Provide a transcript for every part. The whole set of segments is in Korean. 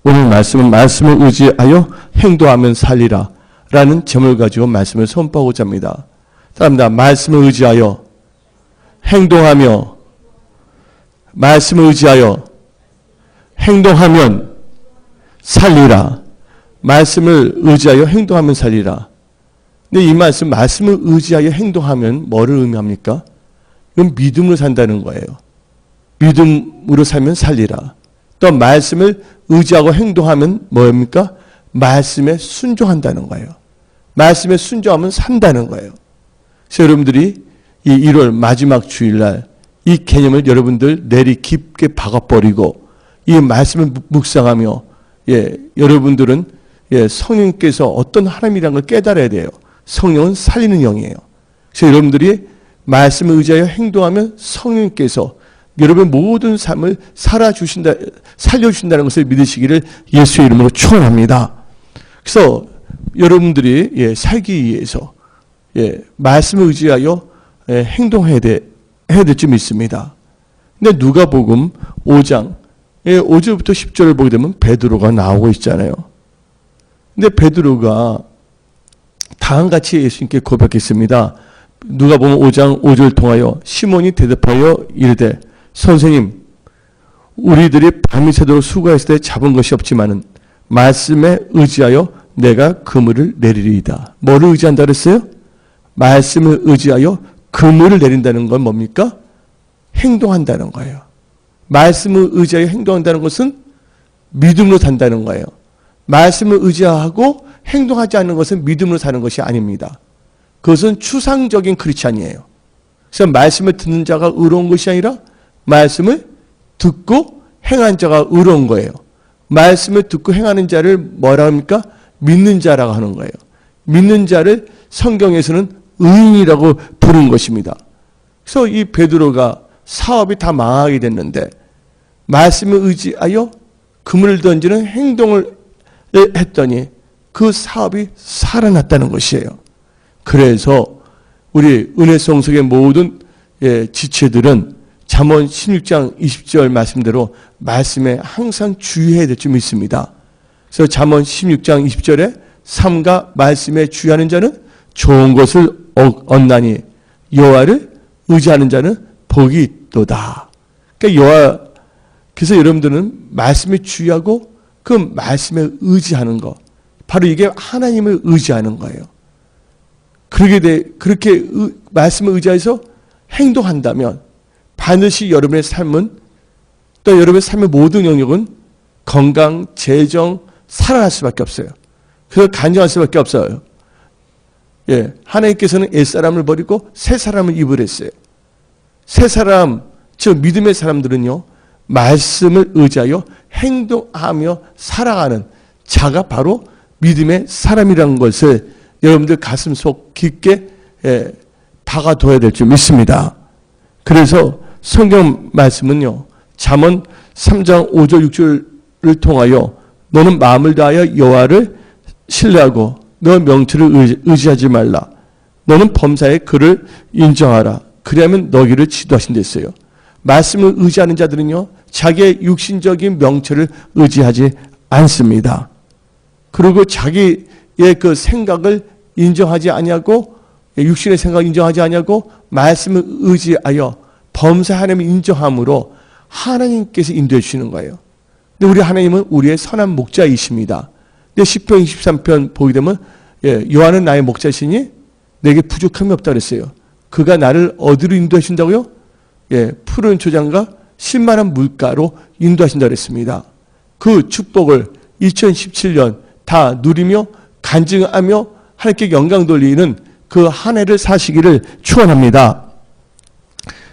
오늘 말씀은 말씀을 의지하여 행동하면 살리라 라는 제목을 가지고 말씀을 선포하고자 합니다. 따라합니다. 말씀을 의지하여 행동하며, 말씀을 의지하여 행동하면 살리라. 말씀을 의지하여 행동하면 살리라. 근데 이 말씀을 의지하여 행동하면 뭐를 의미합니까? 이건 믿음으로 산다는 거예요. 믿음으로 살면 살리라. 또 말씀을 의지하고 행동하면 뭐입니까? 말씀에 순종한다는 거예요. 말씀에 순종하면 산다는 거예요. 그래서 여러분들이 이 1월 마지막 주일날 이 개념을 여러분들 내리 깊게 박아버리고 이 말씀을 묵상하며 여러분들은 성령께서 어떤 하나님이라는 걸 깨달아야 돼요. 성령은 살리는 영이에요. 그래서 여러분들이 말씀을 의지하여 행동하면 성령께서 여러분의 모든 삶을 살려주신다는 것을 믿으시기를 예수의 이름으로 축원합니다. 그래서 여러분들이 살기 위해서 말씀을 의지하여 행동해야 될 줄 믿습니다. 근데 누가복음 5장 5절부터 10절을 보게 되면 베드로가 나오고 있잖아요. 근데 베드로가 다음같이 예수님께 고백했습니다. 누가복음 5장 5절 통하여 시몬이 대답하여 이르되 선생님, 우리들이 밤이 새도록 수고했을 때 잡은 것이 없지만은 말씀에 의지하여 내가 그물을 내리리이다. 뭐를 의지한다 그랬어요? 말씀을 의지하여 그물을 내린다는 건 뭡니까? 행동한다는 거예요. 말씀을 의지하여 행동한다는 것은 믿음으로 산다는 거예요. 말씀을 의지하고 행동하지 않는 것은 믿음으로 사는 것이 아닙니다. 그것은 추상적인 크리스찬이에요. 그래서 말씀을 듣는 자가 의로운 것이 아니라 말씀을 듣고 행한 자가 의로운 거예요. 말씀을 듣고 행하는 자를 뭐라 합니까? 믿는 자라고 하는 거예요. 믿는 자를 성경에서는 의인이라고 부른 것입니다. 그래서 이 베드로가 사업이 다 망하게 됐는데 말씀을 의지하여 그물을 던지는 행동을 했더니 그 사업이 살아났다는 것이에요. 그래서 우리 은혜성석의 모든 지체들은 잠언 16장 20절 말씀대로 말씀에 항상 주의해야 될 줄 믿습니다. 그래서 잠언 16장 20절에 삶과 말씀에 주의하는 자는 좋은 것을 얻나니 여호와를 의지하는 자는 복이 있도다. 그러니까 그래서 여러분들은 말씀에 주의하고 그 말씀에 의지하는 것, 바로 이게 하나님을 의지하는 거예요. 그렇게 말씀을 의지해서 행동한다면 반드시 여러분의 삶은, 또 여러분의 삶의 모든 영역은 건강, 재정, 살아날 수밖에 없어요. 그래서 간증할 수밖에 없어요. 하나님께서는 옛사람을 버리고 새 사람을 입으랬어요. 새 사람, 즉 믿음의 사람들은요, 말씀을 의지하여 행동하며 살아가는 자가 바로 믿음의 사람이라는 것을 여러분들 가슴속 깊게 박아둬야 될 줄 믿습니다. 그래서 성경 말씀은요, 잠언 3장 5절 6절을 통하여 너는 마음을 다하여 여호와를 신뢰하고 너 명철을 의지하지 말라. 너는 범사의 그를 인정하라. 그리하면 너희를 지도하신다 했어요. 말씀을 의지하는 자들은요, 자기의 육신적인 명철을 의지하지 않습니다. 그리고 자기의 그 생각을 인정하지 아니하고, 육신의 생각을 인정하지 아니하고 말씀을 의지하여 범사 하나님을 인정함으로 하나님께서 인도해 주시는 거예요. 근데 우리 하나님은 우리의 선한 목자이십니다. 근데 시편 23편 보게 되면 여호와는 나의 목자시니 내게 부족함이 없다 그랬어요. 그가 나를 어디로 인도해 준다고요? 푸른 초장과 신만한 물가로 인도하신다 그랬습니다. 그 축복을 2017년 다 누리며 간증하며 하나님께 영광 돌리는 그 한 해를 사시기를 축원합니다.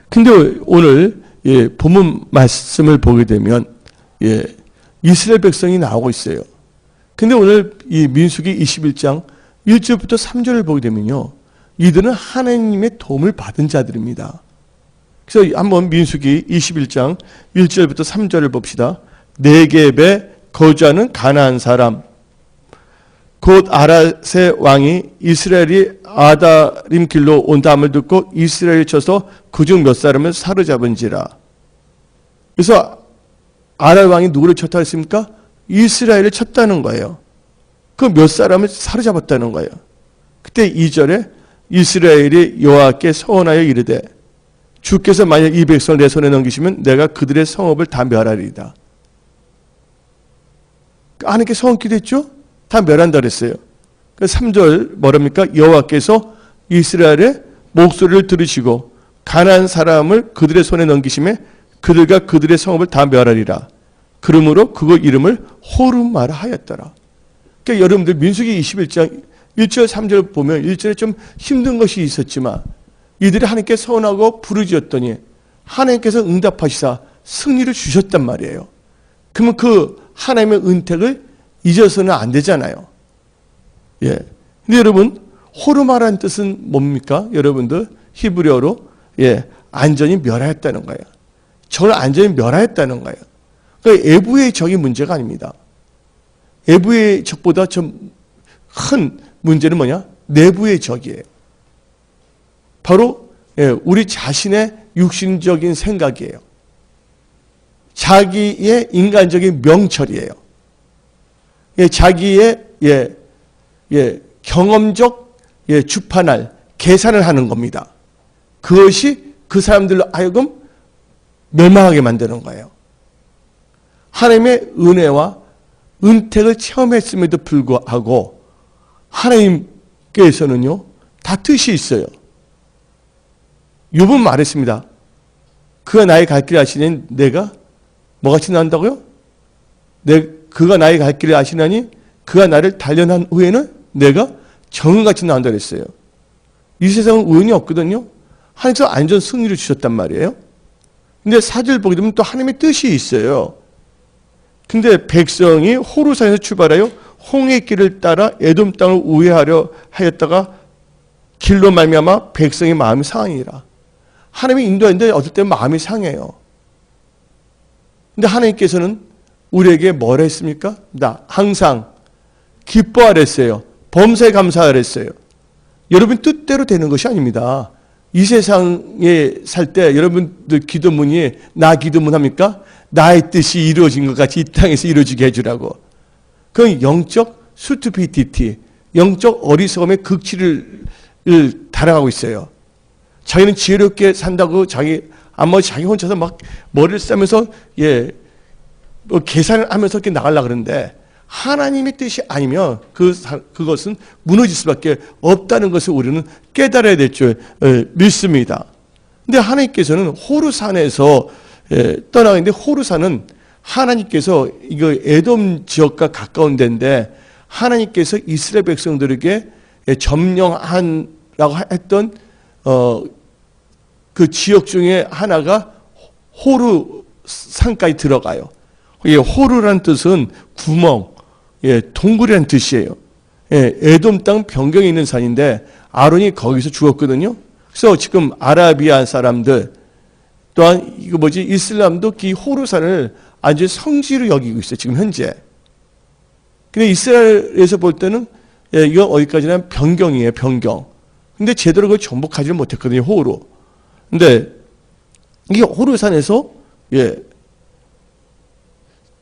근데 오늘 본문 말씀을 보게 되면 이스라엘 백성이 나오고 있어요. 근데 오늘 이 민수기 21장 1절부터 3절을 보게 되면요, 이들은 하나님의 도움을 받은 자들입니다. 그래서 한번 민수기 21장 1절부터 3절을 봅시다. 네겝에 거주하는 가나안 사람 곧 아랏의 왕이 이스라엘이 아다림 길로 온다함을 듣고 이스라엘이 쳐서 그중 몇 사람을 사로잡은지라. 그래서 아랏 왕이 누구를 쳤다 했습니까? 이스라엘을 쳤다는 거예요. 그 몇 사람을 사로잡았다는 거예요. 그때 2절에 이스라엘이 여호와께 서원하여 이르되 주께서 만약 이 백성을 내 손에 넘기시면 내가 그들의 성읍을 다 멸하리이다. 하나님께 서원 기도했죠? 다 멸한다 그랬어요. 3절 뭐랍니까? 여호와께서 이스라엘의 목소리를 들으시고 가난한 사람을 그들의 손에 넘기심에 그들과 그들의 성읍을 다 멸하리라. 그러므로 그거 이름을 호르마라 하였더라. 그러니까 여러분들 민수기 21장 1절 3절 보면 1절에 좀 힘든 것이 있었지만 이들이 하나님께 서원하고 부르짖었더니 하나님께서 응답하시사 승리를 주셨단 말이에요. 그러면 그 하나님의 은택을 잊어서는 안 되잖아요. 예. 근데 여러분 호르마라는 뜻은 뭡니까? 여러분들 히브리어로 안전히 멸하였다는 거예요. 저를 안전히 멸하였다는 거예요. 그러니까 애부의 적이 문제가 아닙니다. 애부의 적보다 좀 큰 문제는 뭐냐? 내부의 적이에요. 바로 우리 자신의 육신적인 생각이에요. 자기의 인간적인 명철이에요. 자기의 경험적 주판할 계산을 하는 겁니다. 그것이 그 사람들로 하여금 멸망하게 만드는 거예요. 하나님의 은혜와 은택을 체험했음에도 불구하고 하나님께서는요 다 뜻이 있어요. 욥은 말했습니다. 그가 나의 갈 길을 아시니 내가 뭐같이 난다고요? 그가 나의 갈 길을 아시나니 그가 나를 단련한 후에는 내가 정은같이 나온다 그랬어요. 이 세상은 우연이 없거든요. 하나님께서 안전 승리를 주셨단 말이에요. 근데 4절 보게 되면 또 하나님의 뜻이 있어요. 근데 백성이 호르산에서 출발하여 홍해 길을 따라 에돔 땅을 우회하려 하였다가 길로 말미암아 백성의 마음이 상하니라. 하나님이 인도하는데 어떨 때 마음이 상해요. 근데 하나님께서는 우리에게 뭐라 했습니까? 나 항상 기뻐하랬어요. 범사에 감사하랬어요. 여러분 뜻대로 되는 것이 아닙니다. 이 세상에 살 때 여러분들 기도문이 나 기도문 합니까? 나의 뜻이 이루어진 것 같이 이 땅에서 이루어지게 해주라고. 그건 영적 스투피디티, 영적 어리석음의 극치를 달아가고 있어요. 자기는 지혜롭게 산다고 자기 혼자서 막 머리를 싸면서 뭐 계산을 하면서 이렇게 나가려고 그러는데 하나님의 뜻이 아니면 그것은 무너질 수밖에 없다는 것을 우리는 깨달아야 될 줄 믿습니다. 근데 하나님께서는 호르산에서 떠나가는데 호르산은 하나님께서 이거 에돔 지역과 가까운 데인데 하나님께서 이스라엘 백성들에게 점령한라고 했던 그 지역 중에 하나가 호르산까지 들어가요. 호르라는 뜻은 구멍, 동굴이라는 뜻이에요. 에돔 땅 변경에 있는 산인데 아론이 거기서 죽었거든요. 그래서 지금 아라비아 사람들 또한 이슬람도 이 호르산을 아주 성지로 여기고 있어요. 지금 현재. 근데 이스라엘에서 볼 때는 이거 어디까지나 변경이에요. 변경. 근데 제대로 그걸 정복하지를 못했거든요. 호르. 근데 이게 호르산에서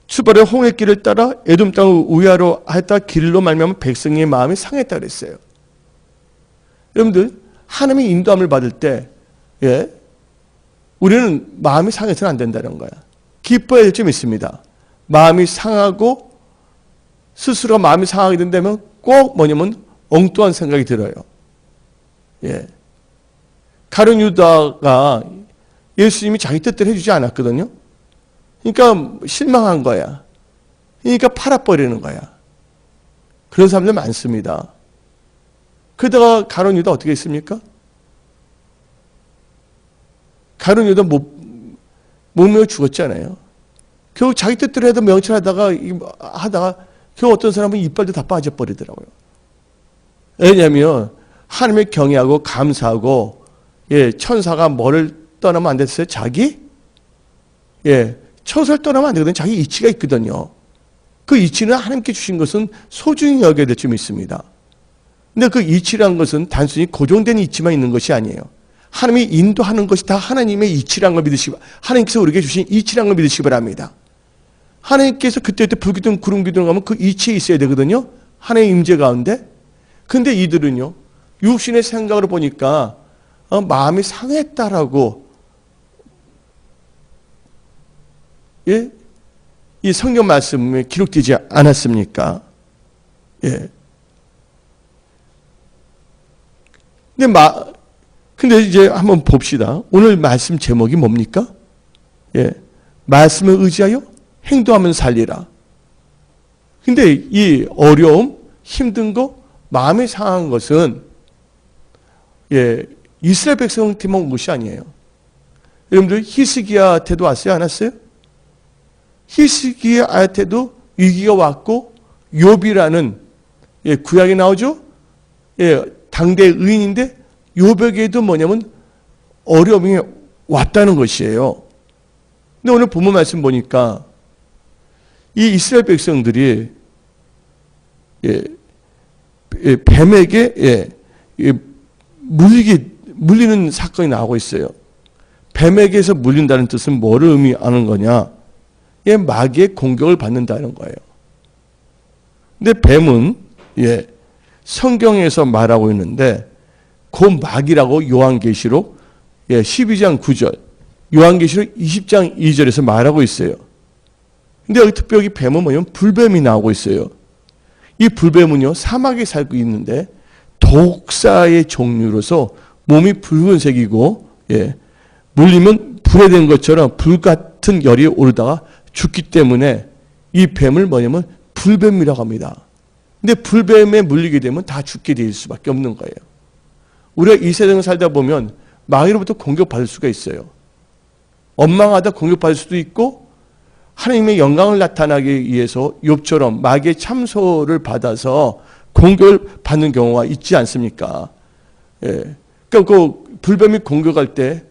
출발해 홍해길을 따라 에돔 땅을 우회하러 했다 길로 말미암아 백성의 마음이 상했다 그랬어요. 여러분들 하나님의 인도함을 받을 때 우리는 마음이 상해서는 안 된다는 거야. 기뻐해야 될 점이 있습니다. 마음이 상하고 스스로 마음이 상하게 된다면 꼭 뭐냐면 엉뚱한 생각이 들어요. 가룟 유다가 예수님이 자기 뜻대로 해주지 않았거든요. 그러니까 실망한 거야. 그러니까 팔아버리는 거야. 그런 사람들 많습니다. 그러다가 가룟 유다 어떻게 했습니까? 가룟 유다 못 메어 죽었잖아요. 결국 자기 뜻대로 해도 명철하다가 결국 어떤 사람은 이빨도 다 빠져버리더라고요. 왜냐하면 하나님을 경외하고 감사하고 천사가 뭐를 떠나면 안 됐어요? 자기? 천사를 떠나면 안 되거든요. 자기 이치가 있거든요. 그 이치는 하나님께 주신 것은 소중히 여겨야 될 점이 있습니다. 근데 그 이치란 것은 단순히 고정된 이치만 있는 것이 아니에요. 하나님이 인도하는 것이 다 하나님의 이치란 걸 믿으시기 바랍니다. 하나님께서 우리에게 주신 이치란 걸 믿으시기 바랍니다. 하나님께서 그때 불 기둥 구름 기둥 가면 그 이치에 있어야 되거든요. 하나님의 임재 가운데. 근데 이들은요, 육신의 생각으로 보니까 마음이 상했다라고, 예? 이 성경 말씀에 기록되지 않았습니까? 예. 근데 이제 한번 봅시다. 오늘 말씀 제목이 뭡니까? 예. 말씀을 의지하여 행동하면 살리라. 근데 이 어려움, 힘든 거, 마음이 상한 것은, 예, 이스라엘 백성한테만 온 것이 아니에요. 여러분들 히스기야한테도 왔어요? 안 왔어요? 히스기야한테도 위기가 왔고, 욥이라는, 예, 구약에 나오죠? 예, 당대 의인인데, 욥에게도 뭐냐면 어려움이 왔다는 것이에요. 근데 오늘 본문 말씀 보니까 이 이스라엘 백성들이 뱀에게 물리는 사건이 나오고 있어요. 뱀에게서 물린다는 뜻은 뭐를 의미하는 거냐? 마귀의 공격을 받는다는 거예요. 근데 뱀은 성경에서 말하고 있는데 그 마귀라고 요한계시록 12장 9절, 요한계시록 20장 2절에서 말하고 있어요. 근데 여기 특별히 뱀은 뭐냐면 불뱀이 나오고 있어요. 이 불뱀은요, 사막에 살고 있는데 독사의 종류로서 몸이 붉은색이고, 물리면 불에 된 것처럼 불같은 열이 오르다가 죽기 때문에 이 뱀을 뭐냐면 불뱀이라고 합니다. 근데 불뱀에 물리게 되면 다 죽게 될 수밖에 없는 거예요. 우리가 이 세상을 살다 보면 마귀로부터 공격받을 수가 있어요. 원망하다 공격받을 수도 있고, 하나님의 영광을 나타나기 위해서 욥처럼 마귀의 참소를 받아서 공격을 받는 경우가 있지 않습니까? 그러니까 그 불뱀이 공격할 때,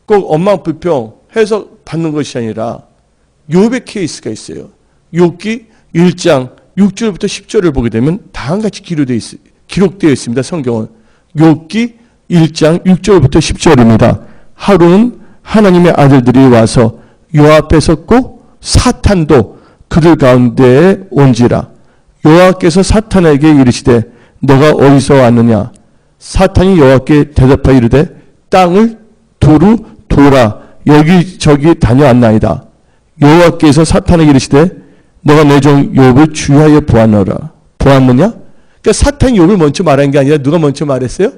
꼭 원망 불평해서 받는 것이 아니라 욥의 케이스가 있어요. 욥기 1장 6절부터 10절을 보게 되면 다음과 같이 기록되어 있습니다. 성경은. 욥기 1장 6절부터 10절입니다. 하루는 하나님의 아들들이 와서 여호와 앞에 섰고 사탄도 그들 가운데에 온지라. 여호와께서 사탄에게 이르시되 너가 어디서 왔느냐? 사탄이 여호와께 대답하여 이르되 땅을 두루 돌아 여기저기 다녀왔나이다. 여호와께서 사탄에게 이르시되 너가 내 종 욥을 주의하여 보았느냐? 그러니까 사탄이 욥을 먼저 말한 게 아니라 누가 먼저 말했어요?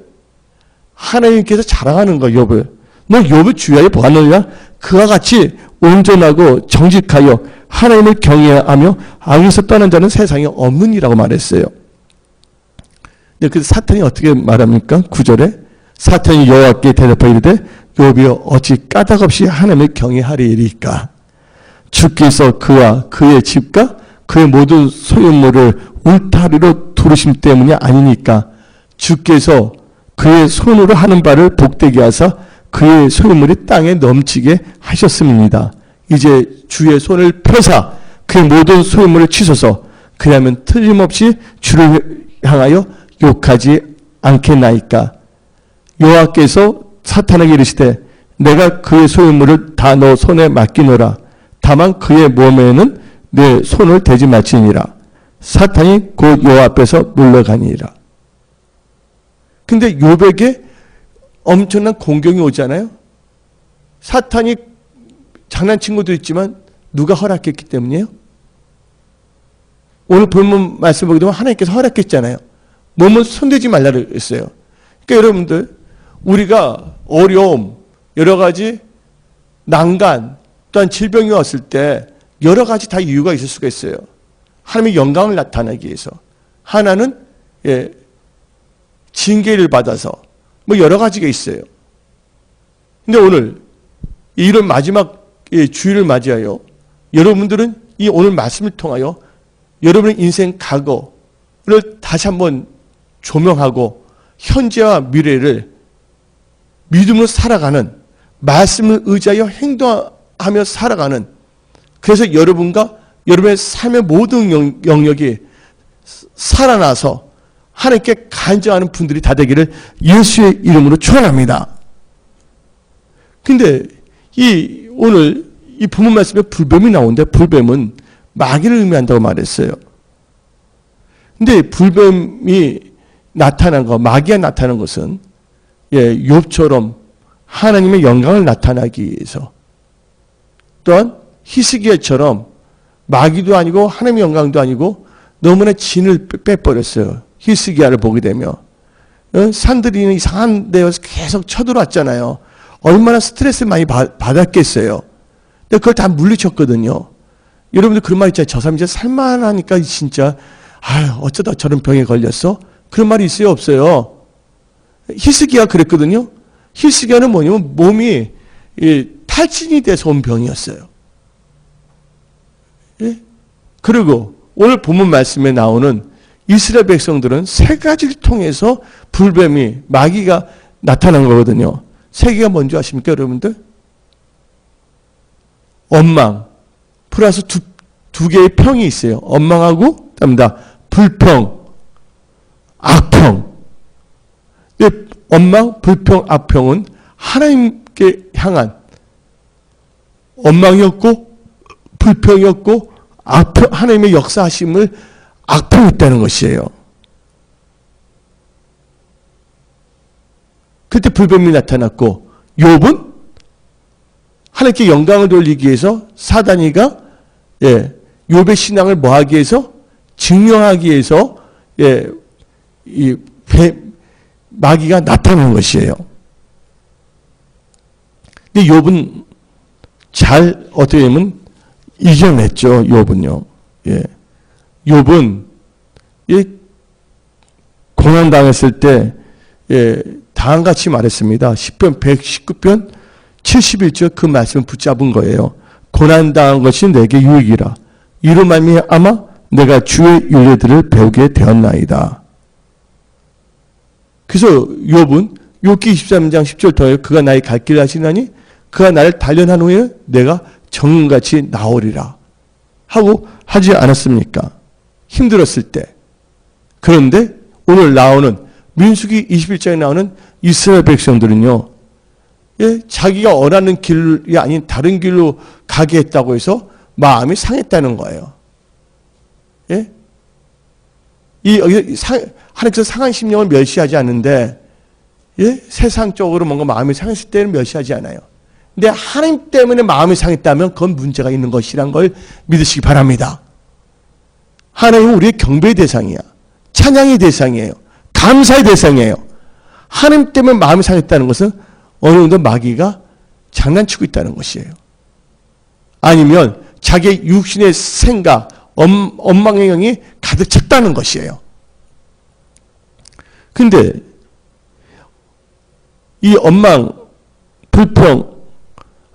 하나님께서 자랑하는 거예요. 욥을. 너 욥을 주의하여 보았느냐? 그와 같이 온전하고 정직하여 하나님을 경외하며 악에서 떠난 자는 세상에 없느니라고 말했어요. 근데 그 사탄이 어떻게 말합니까? 9절에 사탄이 여호와께 대답하여 이르되 욥이여 어찌 까닭없이 하나님을 경외하리이까? 주께서 그와 그의 집과 그의 모든 소유물을 울타리로 두르심 때문이 아니니까. 주께서 그의 손으로 하는 바를 복되게 하사 그의 소유물이 땅에 넘치게 하셨음입니다. 이제 주의 손을 펴사 그의 모든 소유물을 치소서. 그러면 틀림없이 주를 향하여 욕하지 않겠나이까. 여호와께서 사탄에게 이르시되 내가 그의 소유물을 다 너 손에 맡기노라. 다만 그의 몸에는 내 손을 대지 말지니라. 사탄이 곧 여호와 앞에서 물러가니라. 근데 욥에게 엄청난 공경이 오잖아요. 사탄이 장난친 것도 있지만 누가 허락했기 때문이에요? 오늘 본문 말씀 보게 되면 하나님께서 허락했잖아요. 몸은 손대지 말라고 했어요. 그러니까 여러분들, 우리가 어려움, 여러 가지 난간, 또한 질병이 왔을 때 여러 가지 다 이유가 있을 수가 있어요. 하나님의 영광을 나타내기 위해서. 하나는 징계를 받아서 뭐 여러 가지가 있어요. 근데 오늘 이런 마지막 주일을 맞이하여 여러분들은 이 오늘 말씀을 통하여 여러분의 인생 과거를 다시 한번 조명하고 현재와 미래를 믿음으로 살아가는, 말씀을 의지하여 행동하며 살아가는, 그래서 여러분과 여러분의 삶의 모든 영역이 살아나서 하나님께 간증하는 분들이 다 되기를 예수의 이름으로 축원합니다. 근데 오늘 이 본문 말씀에 불뱀이 나오는데 불뱀은 마귀를 의미한다고 말했어요. 근데 불뱀이 나타난 거, 마귀가 나타난 것은 욥처럼 하나님의 영광을 나타나기 위해서, 또한 히스기야처럼 마귀도 아니고 하나님의 영광도 아니고 너무나 진을 빼버렸어요. 히스기야를 보게 되면 산들이 이상한 데에서 계속 쳐들어왔잖아요. 얼마나 스트레스를 많이 받았겠어요. 근데 그걸 다 물리쳤거든요. 여러분들 그런 말 있잖아요. 저 사람 이제 살만하니까 진짜 어쩌다 저런 병에 걸렸어? 그런 말이 있어요, 없어요? 히스기야 그랬거든요. 히스기야는 뭐냐면 몸이 탈진이 돼서 온 병이었어요. 예? 그리고 오늘 본문 말씀에 나오는 이스라엘 백성들은 세 가지를 통해서 불뱀이, 마귀가 나타난 거거든요. 세 개가 뭔지 아십니까, 여러분들? 원망 플러스 두 개의 평이 있어요. 원망하고 그다음에 불평, 악평. 원망, 불평, 악평은 하나님께 향한 원망이었고 불평이었고 악평, 하나님의 역사하심을 악평했다는 것이에요. 그때 불뱀이 나타났고, 욥은 하나님께 영광을 돌리기 위해서 사단이가 욥의 신앙을 뭐하기 위해서? 증명하기 위해서 이 마귀가 나타난 것이에요. 근데 욥은 잘 어떻게 보면 이겨냈죠. 욥은요. 욥은 고난 당했을 때 다음같이 말했습니다. 10편 119편 71절 그 말씀을 붙잡은 거예요. 고난 당한 것이 내게 유익이라. 이로 말미암아 내가 주의 윤례들을 배우게 되었나이다. 그래서 욥은 욥기 23장 10절 더해요. 그가 나의 갈 길을 하시나니 그가 나를 단련한 후에 내가 정금같이 나오리라 하고 하지 않았습니까? 힘들었을 때. 그런데 오늘 나오는 민수기 21장에 나오는 이스라엘 백성들은요, 자기가 원하는 길이 아닌 다른 길로 가게 했다고 해서 마음이 상했다는 거예요. 하나님께서 상한 심령을 멸시하지 않는데, 세상적으로 뭔가 마음이 상했을 때는 멸시하지 않아요. 근데 하나님 때문에 마음이 상했다면 그건 문제가 있는 것이란 걸 믿으시기 바랍니다. 하나님은 우리의 경배의 대상이야. 찬양의 대상이에요. 감사의 대상이에요. 하나님 때문에 마음이 상했다는 것은 어느 정도 마귀가 장난치고 있다는 것이에요. 아니면 자기의 육신의 생각, 원망의 영이 가득 찼다는 것이에요. 근데 이 원망, 불평,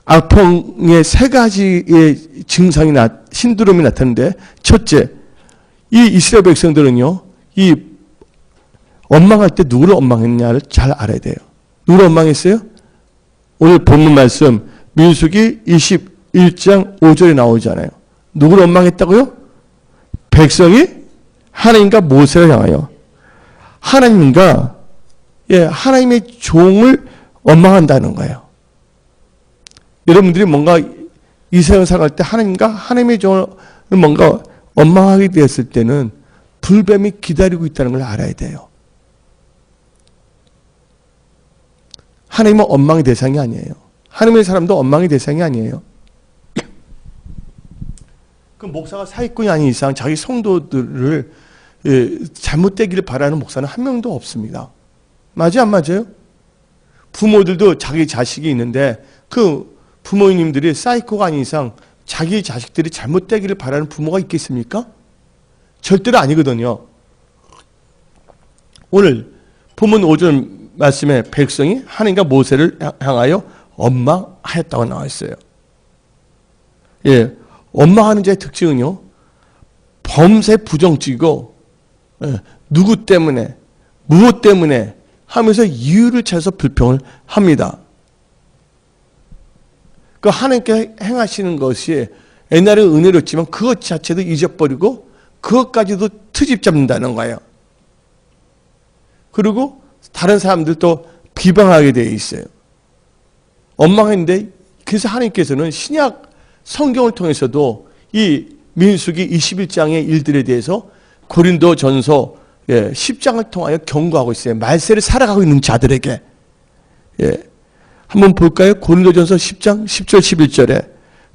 악평의 세 가지의 증상이 신드롬이 나타나는데, 첫째, 이 이스라엘 백성들은요, 이 원망할 때 누구를 원망했냐를 잘 알아야 돼요. 누구를 원망했어요? 오늘 본문 말씀 민수기 21장 5절에 나오잖아요. 누구를 원망했다고요? 백성이 하나님과 모세를 향하여 하나님과 하나님의 종을 원망한다는 거예요. 여러분들이 뭔가 이 세상 살아갈 때 하나님과 하나님의 종을 뭔가 원망하게 되었을 때는 불뱀이 기다리고 있다는 걸 알아야 돼요. 하나님은 원망의 대상이 아니에요. 하나님의 사람도 원망의 대상이 아니에요. 그 목사가 사기꾼이 아닌 이상 자기 성도들을 잘못되기를 바라는 목사는 한 명도 없습니다. 맞아요, 안 맞아요? 부모들도 자기 자식이 있는데 그 부모님들이 사이코가 아닌 이상 자기 자식들이 잘못되기를 바라는 부모가 있겠습니까? 절대로 아니거든요. 오늘 본문 5절 말씀에 백성이 하나님과 모세를 향하여 원망하였다고 나와 있어요. 원망하는 자의 특징은요, 범세 부정적이고 누구 때문에, 무엇 때문에 하면서 이유를 찾아서 불평을 합니다. 그 하나님께 행하시는 것이 옛날에 은혜롭지만 그것 자체도 잊어버리고 그것까지도 트집 잡는다는 거예요. 그리고 다른 사람들도 비방하게 되어 있어요. 원망했는데, 그래서 하나님께서는 신약 성경을 통해서도 이 민수기 21장의 일들에 대해서 고린도전서 10장을 통하여 경고하고 있어요. 말세를 살아가고 있는 자들에게. 한번 볼까요? 고린도전서 10장 10절 11절에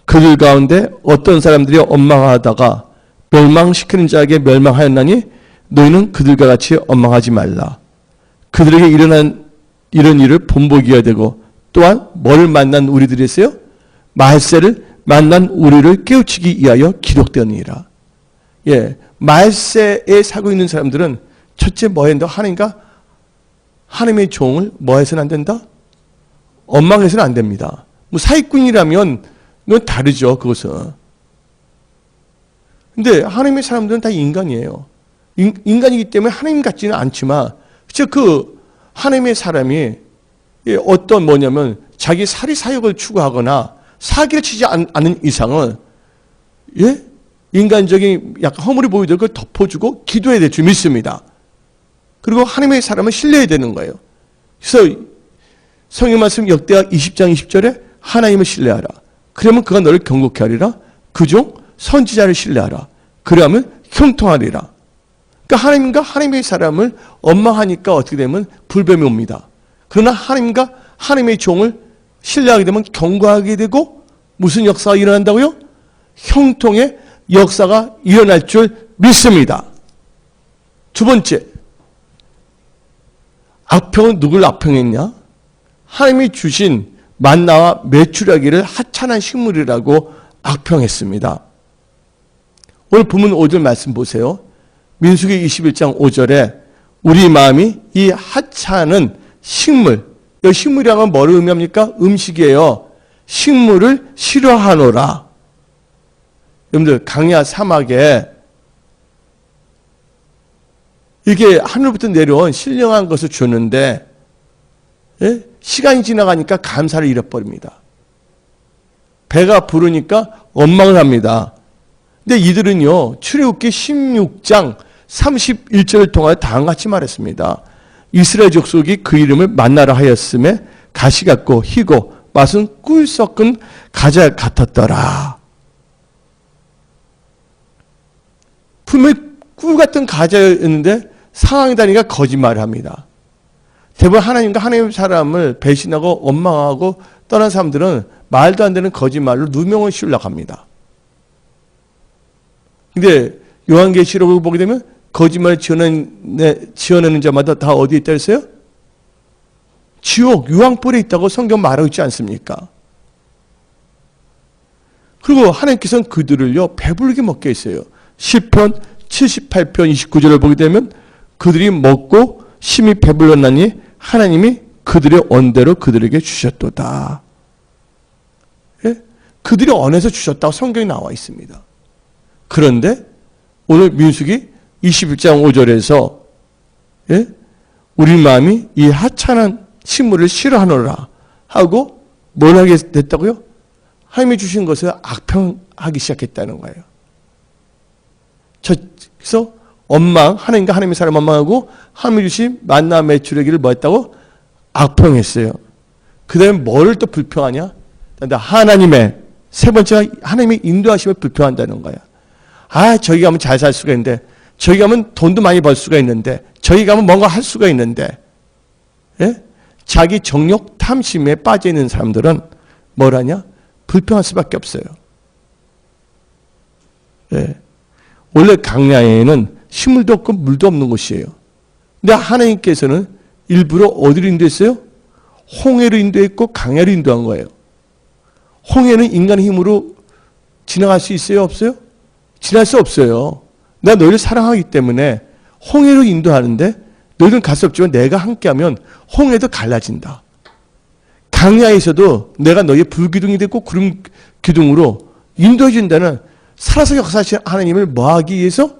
그들 가운데 어떤 사람들이 엇망하다가 멸망시키는 자에게 멸망하였나니 너희는 그들과 같이 엇망하지 말라. 그들에게 일어난 이런 일을 본보기해야 되고 또한 뭐를 만난 우리들이 있어요? 말세를 만난 우리를 깨우치기 위하여 기록되었느니라. 말세에 살고 있는 사람들은 첫째 뭐 해야 된다? 하나님의 종을 뭐 해서는 안 된다? 엇망해서는 안 됩니다. 뭐 사기꾼이라면 그건 다르죠. 그것은. 근데 하나님의 사람들은 다 인간이에요. 인간이기 때문에 하나님 같지는 않지만 그 하나님의 사람이 어떤 뭐냐면 자기 사리사욕을 추구하거나 사기를 치지 않는 이상은 인간적인 약간 허물이 보이도록 그걸 덮어주고 기도해야 될 줄 믿습니다. 그리고 하나님의 사람을 신뢰해야 되는 거예요. 그래서 성경 말씀 역대하 20장 20절에 하나님을 신뢰하라. 그러면 그가 너를 경고케 하리라. 그중 선지자를 신뢰하라. 그러면 형통하리라. 그러니까 하나님과 하나님의 사람을 엇망하니까 어떻게 되면 불뱀이 옵니다. 그러나 하나님과 하나님의 종을 신뢰하게 되면 경고하게 되고 무슨 역사가 일어난다고요? 형통의 역사가 일어날 줄 믿습니다. 두 번째, 악평은 누굴 악평했냐? 하나님이 주신 만나와 메추라기를 하찮은 식물이라고 악평했습니다. 오늘 본문 5절 말씀 보세요. 민수기 21장 5절에 우리 마음이 이 하찮은 식물, 이 식물이라는 건 뭐를 의미합니까? 음식이에요. 식물을 싫어하노라. 여러분들 강야 사막에 이게 하늘부터 내려온 신령한 것을 주는데 시간이 지나가니까 감사를 잃어버립니다. 배가 부르니까 원망을 합니다. 근데 이들은요, 출애굽기 16장 31절을 통하여 다음과 같이 말했습니다. 이스라엘 족속이 그 이름을 만나라 하였음에 가시 같고 희고 맛은 꿀 섞은 과자 같았더라. 분명히 꿀 같은 과자였는데 상황이 다니까 거짓말을 합니다. 대부분 하나님과 하나님의 사람을 배신하고 원망하고 떠난 사람들은 말도 안 되는 거짓말로 누명을 씌우려고 합니다. 근데 요한계시록을 보게 되면 거짓말을 지어내는 자마다 다 어디에 있다 했어요? 지옥, 유황불에 있다고 성경 말하고 있지 않습니까? 그리고 하나님께서는 그들을요, 배부르게 먹게 했어요. 시편 78편 29절을 보게 되면 그들이 먹고 심히 배불렀나니 하나님이 그들의 언대로 그들에게 주셨도다. 그들이 언에서 주셨다고 성경에 나와 있습니다. 그런데 오늘 민수기 21장 5절에서 우리 마음이 이 하찮은 식물을 싫어하노라 하고 뭘 하게 됐다고요? 하나님이 주신 것을 악평하기 시작했다는 거예요. 그래서 하나님과 하나님의 사람 원망하고 하나님이 주신 만나 메추라기를 뭐 했다고? 악평했어요. 그 다음에 뭐를 또 불평하냐? 하나님의 세 번째가 하나님의 인도하심을 불평한다는 거야. 저기 가면 잘 살 수가 있는데, 저기 가면 돈도 많이 벌 수가 있는데, 저기 가면 뭔가 할 수가 있는데, 자기 정욕 탐심에 빠져 있는 사람들은 뭘 하냐? 불평할 수밖에 없어요. 원래 강야에는 식물도 없고 물도 없는 곳이에요. 근데 하나님께서는 일부러 어디로 인도했어요? 홍해로 인도했고 강야로 인도한 거예요. 홍해는 인간의 힘으로 지나갈 수 있어요? 없어요? 지날 수 없어요. 내가 너희를 사랑하기 때문에 홍해로 인도하는데 너희는 갈 수 없지만 내가 함께하면 홍해도 갈라진다. 강야에서도 내가 너희의 불기둥이 되고 구름 기둥으로 인도해 준다는 살아서 역사하신 하나님을 뭐하기 위해서?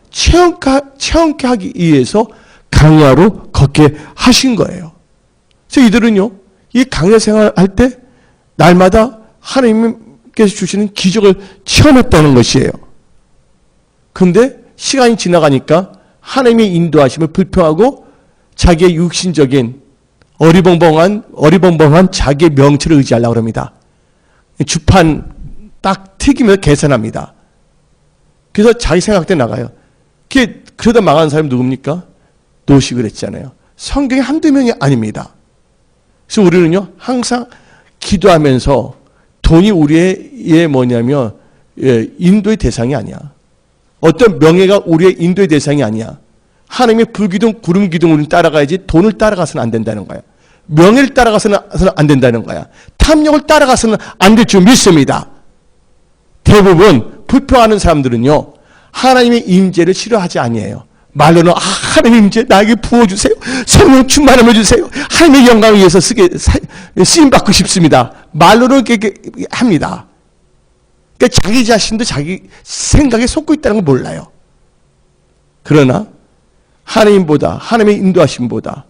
체험케 하기 위해서 강야로 걷게 하신 거예요. 그래서 이들은요, 이 강야 생활할 때 날마다 하나님께서 주시는 기적을 체험했다는 것이에요. 그런데 시간이 지나가니까 하나님의 인도하심을 불평하고 자기의 육신적인 어리벙벙한 자기의 명체를 의지하려고 합니다. 주판 딱 새기면서 계산합니다. 그래서 자기 생각대로 나가요. 그러다 망하는 사람이 누굽니까? 노식을 했잖아요. 성경에 한두 명이 아닙니다. 그래서 우리는요, 항상 기도하면서 돈이 우리의 뭐냐면, 인도의 대상이 아니야. 어떤 명예가 우리의 인도의 대상이 아니야. 하나님의 불기둥, 구름기둥 우리는 따라가야지 돈을 따라가서는 안 된다는 거야. 명예를 따라가서는 안 된다는 거야. 탐욕을 따라가서는 안 될 줄 믿습니다. 대부분 불평하는 사람들은요, 하나님의 임재를 싫어하지 아니에요. 말로는 하나님의 임재 나에게 부어주세요. 성령 충만함을 주세요. 하나님의 영광을 위해서 쓰임받고 싶습니다. 말로는 그렇게 합니다. 그러니까 자기 자신도 자기 생각에 속고 있다는 걸 몰라요. 그러나 하나님보다, 하나님의 인도하심보다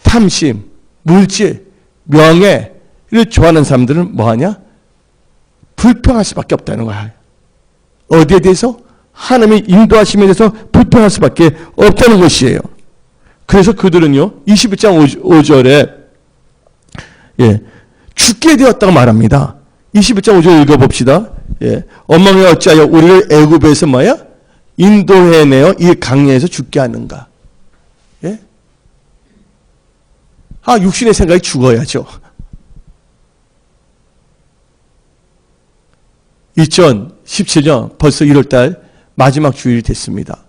탐심, 물질, 명예를 좋아하는 사람들은 뭐하냐? 불평할 수밖에 없다는 거야. 어디에 대해서? 하나님의 인도하심에 대해서 불평할 수밖에 없다는 것이에요. 그래서 그들은요, 21장 5절에 죽게 되었다고 말합니다. 21장 5절 읽어봅시다. 어머니가 어찌하여 우리를 애굽에서 뭐야? 인도해내어 이 강야에서 죽게 하는가? 육신의 생각이 죽어야죠. 2017년 벌써 1월달 마지막 주일이 됐습니다.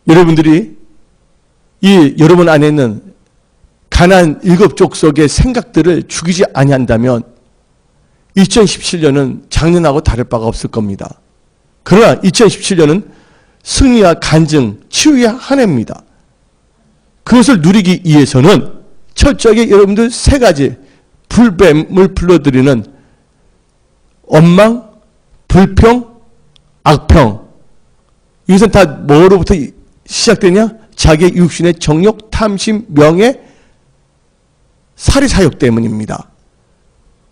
여러분들이 여러분 안에 있는 가나안 7족속의 생각들을 죽이지 아니한다면 2017년은 작년하고 다를 바가 없을 겁니다. 그러나 2017년은 승리와 간증, 치유의 한 해입니다. 그것을 누리기 위해서는 철저하게 여러분들 3가지 불뱀을 불러들이는 원망, 불평, 악평. 이것은 다 뭐로부터 시작되냐? 자기의 육신의 정욕, 탐심, 명예, 살이 사욕 때문입니다.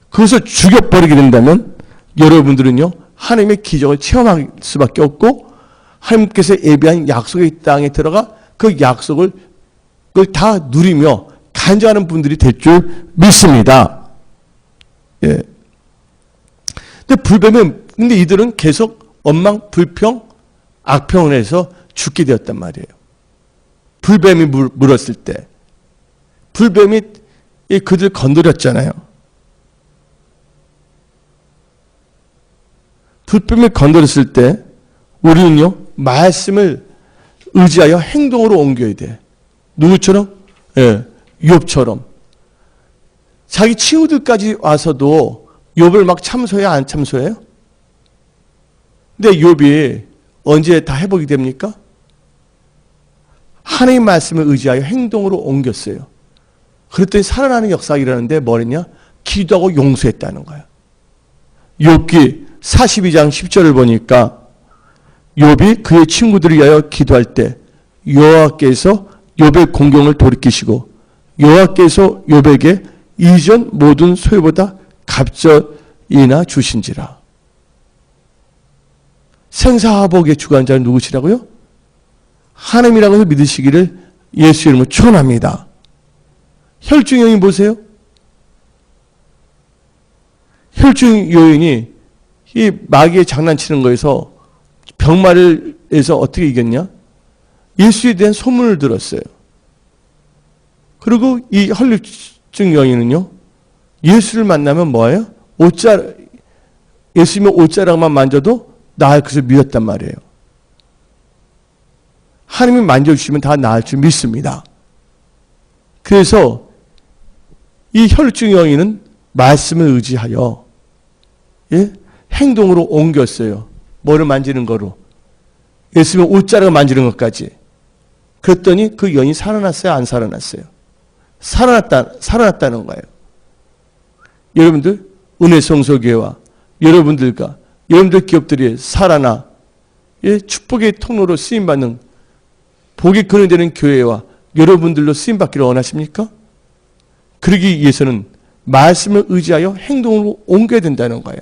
그것을 죽여버리게 된다면 여러분들은요, 하나님의 기적을 체험할 수밖에 없고 하나님께서 예비한 약속의 땅에 들어가 그 약속을 그걸 다 누리며 간증하는 분들이 될 줄 믿습니다. 근데 이들은 계속 원망, 불평, 악평을 해서 죽게 되었단 말이에요. 불뱀이 물었을 때. 불뱀이 그들 건드렸잖아요. 불뱀이 건드렸을 때 우리는요, 말씀을 의지하여 행동으로 옮겨야 돼. 누구처럼? 욥처럼. 자기 친구들까지 와서도 욥을 막 참소해야 안 참소해요? 근데 욥이 언제 다 회복이 됩니까? 하나님의 말씀을 의지하여 행동으로 옮겼어요. 그랬더니 살아나는 역사가 일어나는데 뭐랬냐? 기도하고 용서했다는 거야. 욥기 42장 10절을 보니까 욥이 그의 친구들을 위하여 기도할 때 여호와께서 욥의 공경을 돌이키시고 여호와께서 욥에게 이전 모든 소유보다 갑절이나 주신지라. 생사화복의 주관자는 누구시라고요? 하나님이라고 해서 믿으시기를 예수 이름으로 축원합니다. 혈중 여인 보세요. 혈중 여인이 이 마귀의 장난치는 거에서 병마를 해서 어떻게 이겼냐? 예수에 대한 소문을 들었어요. 그리고 이 혈중 여인은요, 예수를 만나면 뭐예요? 예수님의 옷자락만 만져도 나을 것을 믿었단 말이에요. 하나님이 만져주시면 다 나을 줄 믿습니다. 그래서 이 혈중 여인은 말씀을 의지하여 행동으로 옮겼어요. 뭐를 만지는 거로? 예수님의 옷자락을 만지는 것까지. 그랬더니 그 여인이 살아났어요? 안 살아났어요? 살아났다는 거예요. 여러분들, 은혜성소교회와 여러분들과 여러분들 기업들이 살아나 축복의 통로로 쓰임받는 복이 근원되는 교회와 여러분들로 쓰임받기를 원하십니까? 그러기 위해서는 말씀을 의지하여 행동으로 옮겨야 된다는 거예요.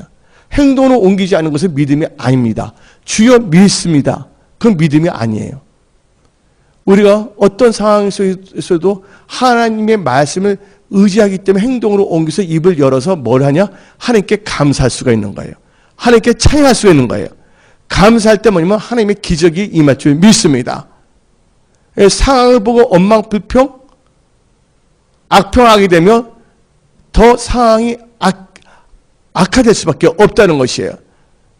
행동으로 옮기지 않은 것은 믿음이 아닙니다. 주여 믿습니다. 그건 믿음이 아니에요. 우리가 어떤 상황에서도 하나님의 말씀을 의지하기 때문에 행동으로 옮겨서 입을 열어서 뭘 하냐? 하나님께 감사할 수가 있는 거예요. 하나님께 찬양할 수가 있는 거예요. 감사할 때 뭐냐면 하나님의 기적이 임할 줄 믿습니다. 상황을 보고 원망불평, 악평하게 되면 더 상황이 악화될 수밖에 없다는 것이에요.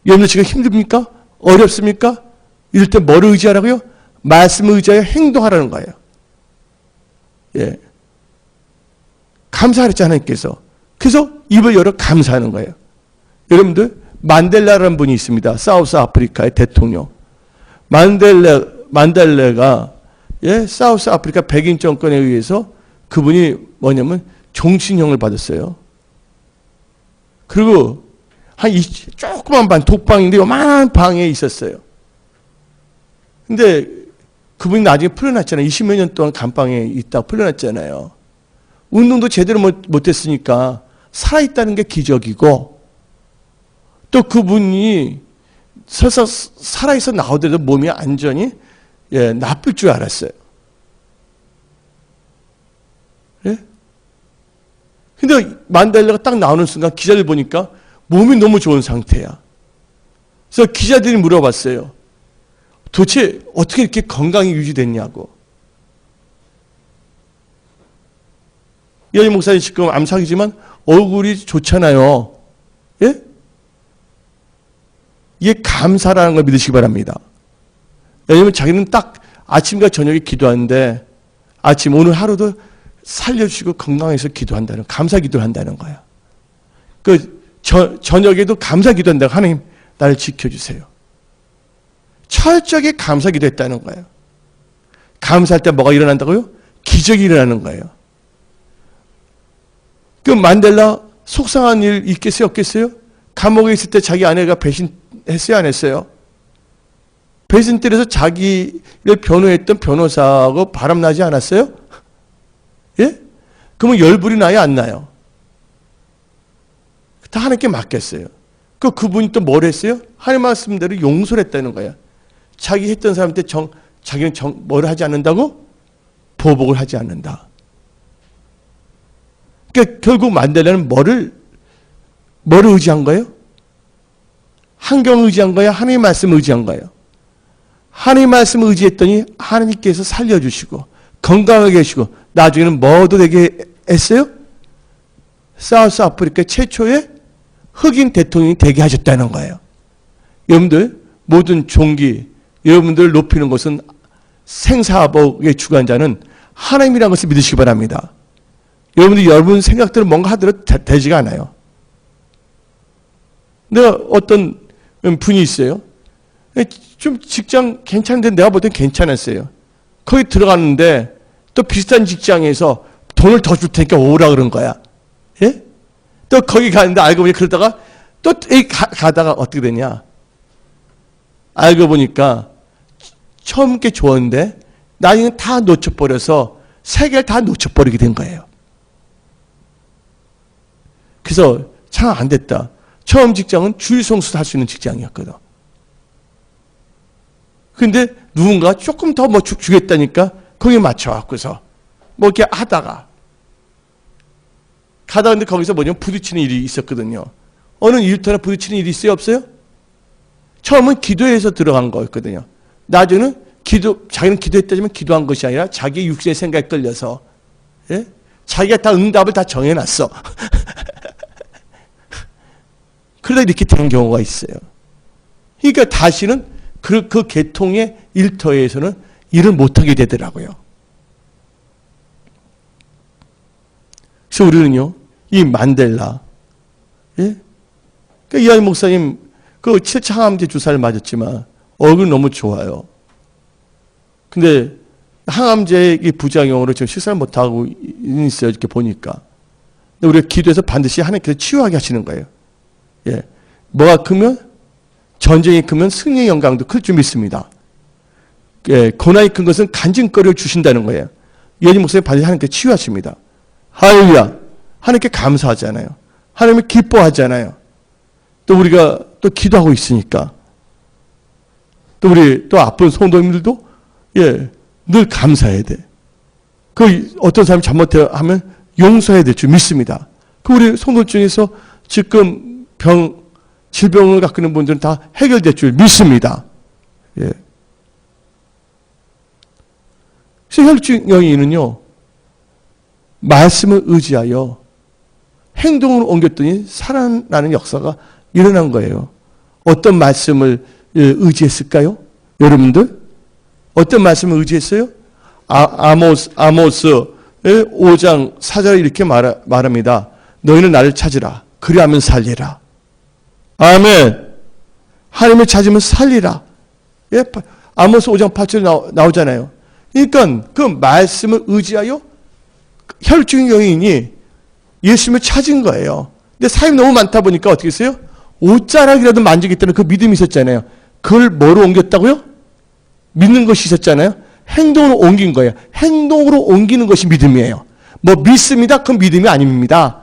여러분들 지금 힘듭니까? 어렵습니까? 이럴 때 뭐를 의지하라고요? 말씀을 의지하여 행동하라는 거예요. 예. 감사하랬죠, 하나님께서. 그래서 입을 열어 감사하는 거예요. 여러분들, 만델라라는 분이 있습니다. 사우스 아프리카의 대통령. 만델라가 예, 사우스 아프리카 백인 정권에 의해서 그분이 뭐냐면 종신형을 받았어요. 그리고 한 조그만 방, 독방인데 요만한 방에 있었어요. 근데 그분이 나중에 풀려났잖아요. 20몇 년 동안 감방에 있다가 풀려났잖아요. 운동도 제대로 못했으니까 살아있다는 게 기적이고, 또 그분이 설사 살아있어 나오더라도 몸이 안전히 예, 나쁠 줄 알았어요. 예? 근데 만델라가 딱 나오는 순간 기자들 보니까 몸이 너무 좋은 상태야. 그래서 기자들이 물어봤어요. 도대체 어떻게 이렇게 건강이 유지됐냐고. 이현희 목사님 지금 암삭이지만 얼굴이 좋잖아요. 예? 이게 감사라는 걸 믿으시기 바랍니다. 왜냐하면 자기는 딱 아침과 저녁에 기도하는데 아침 오늘 하루도 살려주시고 건강해서 기도한다는, 감사 기도를 한다는 거야. 저녁에도 감사 기도한다고, 하나님 나를 지켜주세요. 철저하게 감사 기도했다는 거예요. 감사할 때 뭐가 일어난다고요? 기적이 일어나는 거예요. 그 만델라 속상한 일 있겠어요, 없겠어요? 감옥에 있을 때 자기 아내가 배신했어요, 안 했어요? 배신 때려서 자기를 변호했던 변호사하고 바람나지 않았어요? 예? 그러면 열불이 나요, 안 나요? 다 하나님께 맡겼어요. 그분이 또 뭘 했어요? 하나님 말씀대로 용서를 했다는 거예요. 자기 했던 사람한테 자기는 뭘 하지 않는다고? 보복을 하지 않는다. 그러니까 결국 만델라는 뭐를 의지한 거예요? 환경을 의지한 거예요? 하나님의 말씀을 의지한 거예요? 하나님의 말씀을 의지했더니 하나님께서 살려주시고 건강하게 해주시고 나중에는 뭐도 되게 했어요? 사우스 아프리카 최초의 흑인 대통령이 되게 하셨다는 거예요. 여러분들 모든 종기, 여러분들을 높이는 것은 생사복의 주관자는 하나님이라는 것을 믿으시기 바랍니다. 여러분들 여러분 생각대로 뭔가 하더라도 되지가 않아요. 내가 어떤 분이 있어요. 좀 직장 괜찮은데 내가 볼 땐 괜찮았어요. 거기 들어갔는데 또 비슷한 직장에서 돈을 더 줄 테니까 오라 그런 거야. 예? 또 거기 가는데 알고 보니 그러다가 또 가다가 어떻게 되냐. 알고 보니까 처음 게 좋았는데 나중에 다 놓쳐버려서 세 개를 다 놓쳐버리게 된 거예요. 그래서 참 안 됐다. 처음 직장은 주일성수 할 수 있는 직장이었거든. 근데 누군가 조금 더 뭐 주겠다니까 거기에 맞춰갖고서 뭐 이렇게 하다가 가다 근데 거기서 뭐냐면 부딪히는 일이 있었거든요. 어느 일터나 부딪히는 일이 있어요, 없어요? 처음은 기도해서 들어간 거였거든요. 나중에는 자기는 기도했다지만 기도한 것이 아니라 자기 육신의 생각에 끌려서, 예? 자기가 다 응답을 다 정해놨어. 그러다 이렇게 된 경우가 있어요. 그러니까 다시는 그 계통의 일터에서는 일을 못하게 되더라고요. 그래서 우리는요, 이 만델라, 예? 그러니까 이하이 목사님, 7차 항암제 주사를 맞았지만, 얼굴이 너무 좋아요. 근데, 항암제의 부작용으로 지금 식사를 못하고 있어요, 이렇게 보니까. 근데 우리가 기도해서 반드시 하나님께서 치유하게 하시는 거예요. 예. 뭐가 크면, 전쟁이 크면 승리의 영광도 클 줄 믿습니다. 예, 고난이 큰 것은 간증거리를 주신다는 거예요. 이하이 목사님 반드시 하나님께 치유하십니다. 할렐루야. 하나님께 감사하잖아요. 하나님이 기뻐하잖아요. 또 우리가 또 기도하고 있으니까. 또 우리 또 아픈 성도님들도 예, 늘 감사해야 돼. 어떤 사람이 잘못하면 용서해야 될 줄 믿습니다. 그 우리 성도 중에서 지금 질병을 갖고 있는 분들은 다 해결될 줄 믿습니다. 예. 그래서 혈증 영인은요, 말씀을 의지하여 행동으로 옮겼더니 살아나는 역사가 일어난 거예요. 어떤 말씀을 의지했을까요? 여러분들? 어떤 말씀을 의지했어요? 아모스 5장 4절에 이렇게 말합니다. 너희는 나를 찾으라. 그리하면 살리라. 아멘. 하나님을 찾으면 살리라. 예, 아모스 5장 8절에 나오잖아요. 그러니까 그 말씀을 의지하여 혈증 여인이 예수님을 찾은 거예요. 근데 사람이 너무 많다 보니까 어떻게 했어요? 옷자락이라도 만지겠다는 그 믿음이 있었잖아요. 그걸 뭐로 옮겼다고요? 믿는 것이 있었잖아요. 행동으로 옮긴 거예요. 행동으로 옮기는 것이 믿음이에요. 뭐 믿습니다. 그건 믿음이 아닙니다.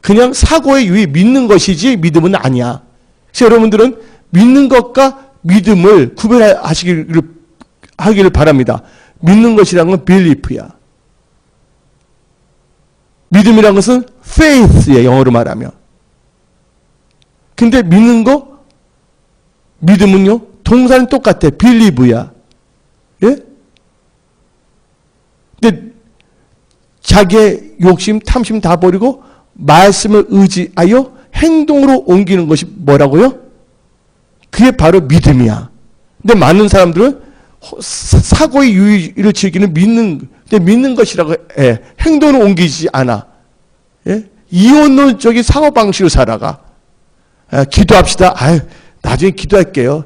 그냥 사고의 유의 믿는 것이지 믿음은 아니야. 그래서 여러분들은 믿는 것과 믿음을 구별하기를 바랍니다. 믿는 것이라는 건 belief야. 믿음이라는 것은 faith예요. 영어로 말하면. 근데 믿는 거, 믿음은요, 동사는 똑같아. believe야. 예? 근데 자기의 욕심, 탐심 다 버리고 말씀을 의지하여 행동으로 옮기는 것이 뭐라고요? 그게 바로 믿음이야. 근데 많은 사람들은 사고의 유의를 즐기는 믿는 것이라고 해. 행동으로 옮기지 않아. 예? 이혼론적인 사고방식으로 살아가. 기도합시다. 나중에 기도할게요.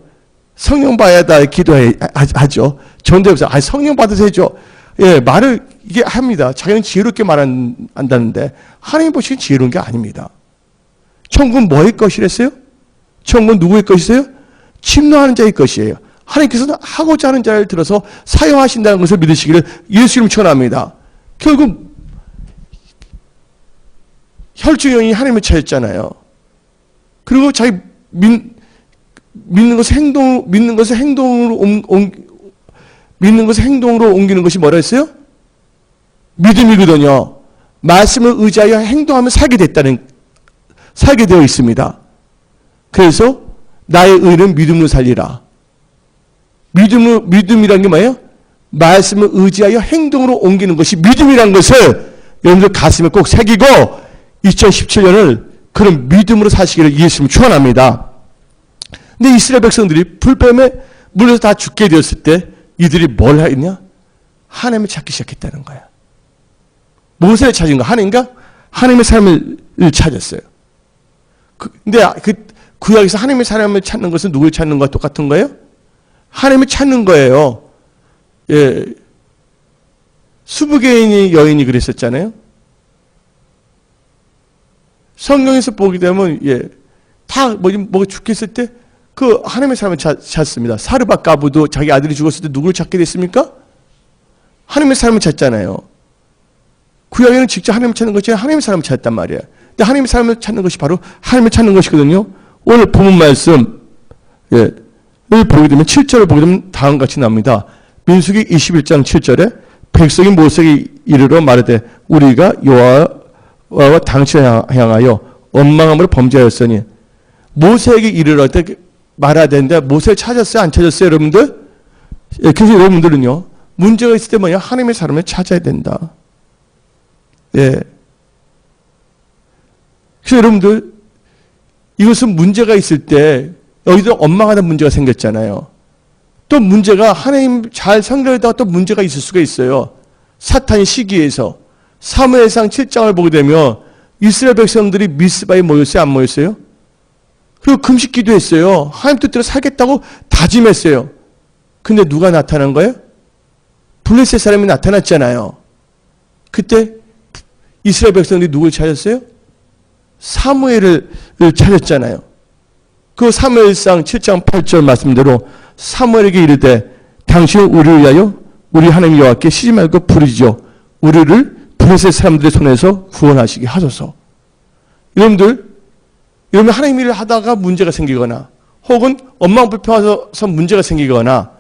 성령 받아야 다 기도하죠. 전대에서 성령 받으세요. 예, 말을 이게 합니다. 자기는 지혜롭게 말한다는데 하나님 보시기엔 지혜로운 게 아닙니다. 천국은 뭐의 것이랬어요? 천국은 누구의 것이세요? 침노하는 자의 것이에요. 하나님께서는 하고자 하는 자를 들어서 사용하신다는 것을 믿으시기를 예수님 축원합니다. 결국 혈증형이 하나님을 찾았잖아요. 그리고 자기 믿는 것을 행동으로 옮기는 것이 뭐라 했어요? 믿음이거든요. 말씀을 의지하여 행동하면 살게 되어 있습니다. 그래서 나의 의는 믿음으로 살리라. 믿음이란 게 뭐예요? 말씀을 의지하여 행동으로 옮기는 것이 믿음이란 것을 여러분들 가슴에 꼭 새기고 2017년을 그런 믿음으로 사시기를 예수님 축원합니다. 근데 이스라엘 백성들이 불뱀에 물려서 다 죽게 되었을 때 이들이 뭘 했냐? 하나님을 찾기 시작했다는 거야. 무엇을 찾은 거야? 하나님의 삶을 찾았어요. 근데 구약에서 하나님의 사람을 찾는 것은 누굴 찾는 것과 똑같은 거예요? 하나님을 찾는 거예요. 예. 수부개인이 여인이 그랬었잖아요. 성경에서 보게 되면, 예, 다 뭐 죽겠을 때, 그 하나님의 사람을 찾습니다. 사르밧가부도 자기 아들이 죽었을 때 누구를 찾게 됐습니까? 하나님의 사람을 찾잖아요. 구약에는 직접 하나님을 찾는 것이 아니라 하나님의 사람을 찾았단 말이에요. 근데 하나님의 사람을 찾는 것이 바로 하나님을 찾는 것이거든요. 오늘 본문 말씀, 예, 을 보게 되면 7절을 보게 되면 다음과 같이 나옵니다. 민수기 21장 7절에 백성이 모세에게 이르러 말하되 우리가 여호와와 당신을 향하여 원망함으로 범죄하였으니 모세에게 이르러 때 말해야 되는데 모세를 찾았어요? 안 찾았어요? 여러분들? 예, 그래서 여러분들은요, 문제가 있을 때 뭐냐? 하나님의 사람을 찾아야 된다. 예. 그래서 여러분들, 이것은 문제가 있을 때 여기도 원망하는 문제가 생겼잖아요. 또 문제가 하나님 잘 생각하다가 또 문제가 있을 수가 있어요. 사탄 시기에서 사무엘상 7장을 보게 되면 이스라엘 백성들이 미스바에 모였어요? 안 모였어요? 그리고 금식 기도했어요. 하나님 뜻대로 살겠다고 다짐했어요. 근데 누가 나타난 거예요? 블레셋 사람이 나타났잖아요. 그때 이스라엘 백성들이 누굴 찾았어요? 사무엘을 찾았잖아요. 그 사무엘상 7장 8절 말씀대로 사무엘에게 이르되 당신은 우리를 위하여 우리 하나님 여호와께 쉬지 말고 부르짖어 우리를 블레셋 사람들의 손에서 구원하시게 하소서. 여러분 하나님 일을 하다가 문제가 생기거나 혹은 원망 불평해서 문제가 생기거나,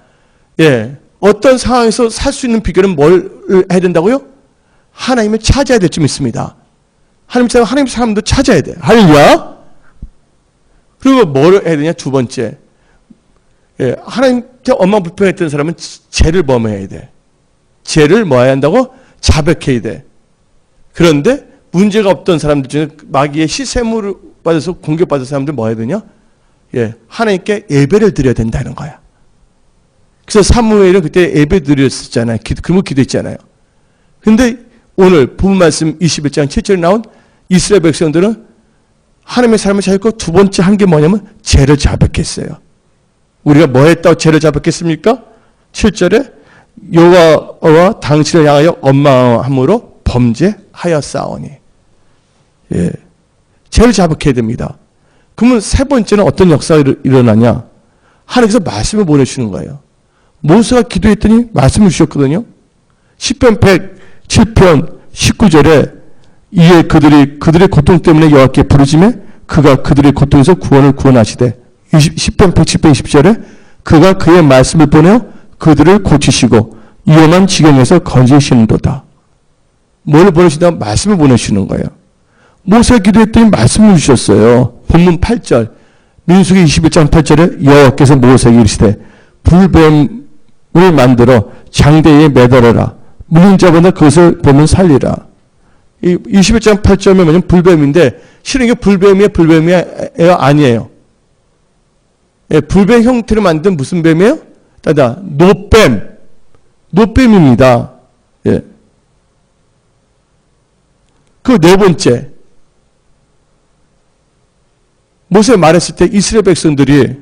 예, 어떤 상황에서 살 수 있는 비결은 뭘 해야 된다고요? 하나님을 찾아야 될 줄 믿습니다. 하나님 사람도 찾아야 돼. 할렐루야. 그리고 뭘 해야 되냐? 두 번째. 예, 하나님께 원망불평했던 사람은 죄를 범해야 돼. 죄를 뭐 해야 한다고? 자백해야 돼. 그런데 문제가 없던 사람들 중에 마귀의 시샘을 받아서 공격받은 사람들 뭐 해야 되냐? 예, 하나님께 예배를 드려야 된다는 거야. 그래서 사무엘은 그때 예배 드렸었잖아요. 그러면 기도했잖아요. 근데 오늘 본문 말씀 21장 7절에 나온 이스라엘 백성들은 하나님의 사람을 찾고 두 번째 한 게 뭐냐면 죄를 자백했어요. 우리가 뭐 했다고 죄를 자백했습니까? 7절에 여호와와 당신을 향하여 원망함으로 범죄하였사오니. 예, 죄를 자백해야 됩니다. 그러면 세 번째는 어떤 역사가 일어나냐? 하나님께서 말씀을 보내주시는 거예요. 모세가 기도했더니 말씀을 주셨거든요. 시편 107편 19절에 이에 그들의 고통 때문에 여호와께 부르짖으며 그가 그들의 고통에서 구원을 구원하시되, 시편 110편 20절에 그가 그의 말씀을 보내어 그들을 고치시고 위험한 지경에서 건지시는도다. 뭘 보내시다? 말씀을 보내시는 거예요. 모세가 기도했더니 말씀을 주셨어요. 본문 8절 민수기 21장 8절에 여호와께서 모세에게 이르시되 불뱀을 만들어 장대에 매달아라. 물린 자마다 그것을 보면 살리라. 이 21장 8절에 뭐냐면 불뱀인데 실은 이게 불뱀이에요? 아니에요. 예, 불뱀 형태로 만든 무슨 뱀이에요? 노뱀입니다. 예. 그 네 번째, 모세가 말했을 때 이스라엘 백성들이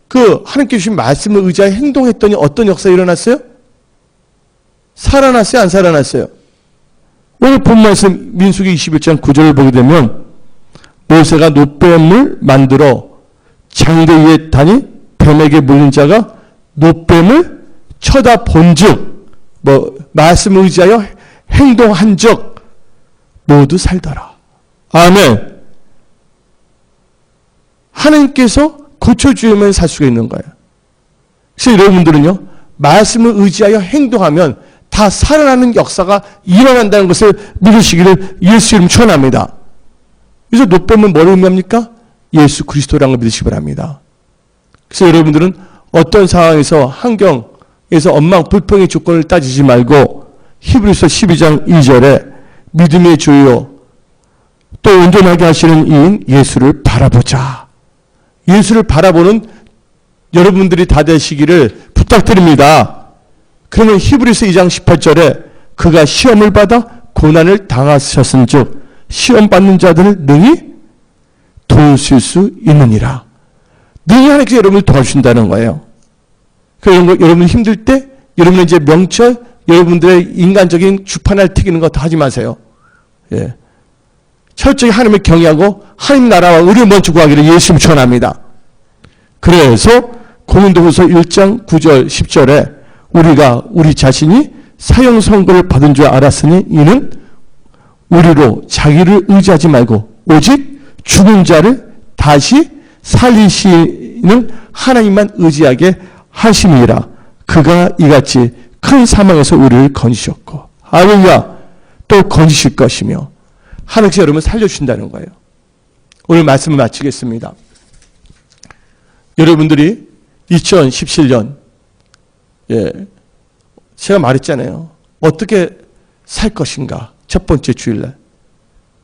그 하나님께 주신 말씀을 의지하여 행동했더니 어떤 역사가 일어났어요? 살아났어요? 안 살아났어요? 오늘 본 말씀 민수기 21장 9절을 보게 되면 모세가 노뱀을 만들어 장대 위에 다니 뱀에게 물린 자가 노뱀을 쳐다본 즉, 말씀을 의지하여 행동한 적 모두 살더라. 아멘. 하나님께서 고쳐주면 살 수가 있는 거예요. 그래서 여러분들은요, 말씀을 의지하여 행동하면 다 살아나는 역사가 일어난다는 것을 믿으시기를 예수 이름 축원합니다. 그래서 노뱀은 뭘 의미합니까? 예수 그리스도라는 걸 믿으시기 바랍니다. 그래서 여러분들은 어떤 상황에서 환경에서 원망 불평의 조건을 따지지 말고 히브리서 12장 2절에 믿음의 주요 또 온전하게 하시는 이인 예수를 바라보자. 예수를 바라보는 여러분들이 다 되시기를 부탁드립니다. 그러면 히브리서 2장 18절에 그가 시험을 받아 고난을 당하셨은즉 시험 받는 자들을 능히 도우실 수 있느니라. 능히 하나님께서 여러분을 도와주신다는 거예요. 그래서 여러분 힘들 때 여러분은 이제 명철, 여러분들의 인간적인 주판을 튀기는 거 다 하지 마세요. 예. 철저히 하나님을 경외하고 하나님 나라와 의를 먼저 구하기를 예수님 축원합니다. 그래서 고린도후서 1장 9절 10절에 우리가 우리 자신이 사형 선고를 받은 줄 알았으니 이는 우리로 자기를 의지하지 말고 오직 죽은 자를 다시 살리시는 하나님만 의지하게 하심이라. 그가 이같이 큰 사망에서 우리를 건지셨고 할렐루야 또 건지실 것이며 하나님께서 여러분을 살려주신다는 거예요. 오늘 말씀을 마치겠습니다. 여러분들이 2017년 제가 말했잖아요. 어떻게 살 것인가. 첫 번째 주일날.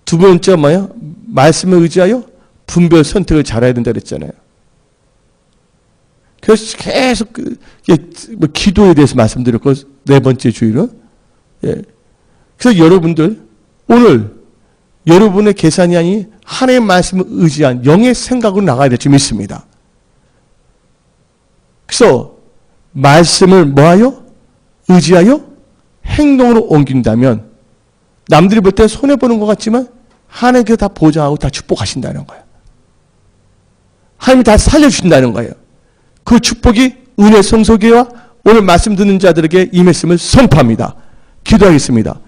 두 번째 뭐예요? 말씀을 의지하여 분별 선택을 잘해야 된다 그랬잖아요. 그래서 계속 기도에 대해서 말씀드렸고 네 번째 주일은 그래서 여러분들 오늘 여러분의 계산이 아닌 하나님의 말씀을 의지한 영의 생각으로 나가야 될 줄 믿습니다. 그래서 말씀을 뭐하여? 의지하여 행동으로 옮긴다면 남들이 볼 때 손해보는 것 같지만 하나님께서 다 보장하고 다 축복하신다는 거예요. 하나님이 다 살려주신다는 거예요. 그 축복이 은혜 성소교회와 오늘 말씀 듣는 자들에게 임했음을 선포합니다. 기도하겠습니다.